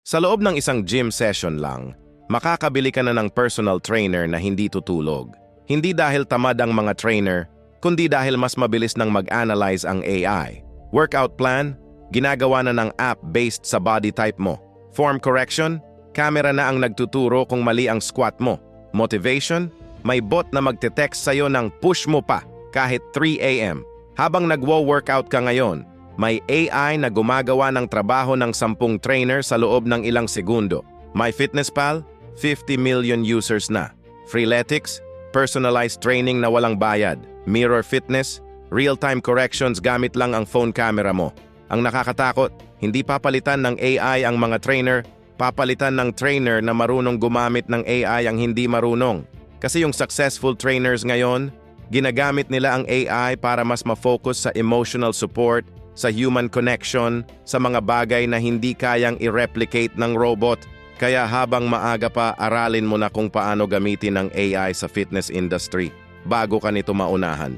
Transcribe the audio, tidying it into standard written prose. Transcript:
Sa loob ng isang gym session lang, makakabili ka na ng personal trainer na hindi tutulog. Hindi dahil tamad ang mga trainer, kundi dahil mas mabilis nang mag-analyze ang AI. Workout plan, ginagawa na ng app based sa body type mo. Form correction, camera na ang nagtuturo kung mali ang squat mo. Motivation, may bot na magte-text sa'yo ng push mo pa kahit 3 a.m. Habang nagwo-workout ka ngayon, may AI na gumagawa ng trabaho ng 10 trainer sa loob ng ilang segundo. MyFitnessPal, 50 million users na. Freeletics, personalized training na walang bayad. Mirror Fitness, real-time corrections gamit lang ang phone camera mo. Ang nakakatakot, hindi papalitan ng AI ang mga trainer, papalitan ng trainer na marunong gumamit ng AI ang hindi marunong. Kasi yung successful trainers ngayon, ginagamit nila ang AI para mas ma-focus sa emotional support, sa human connection, sa mga bagay na hindi kayang i-replicate ng robot. Kaya habang maaga pa, aralin mo na kung paano gamitin ang AI sa fitness industry bago ka nito maunahan.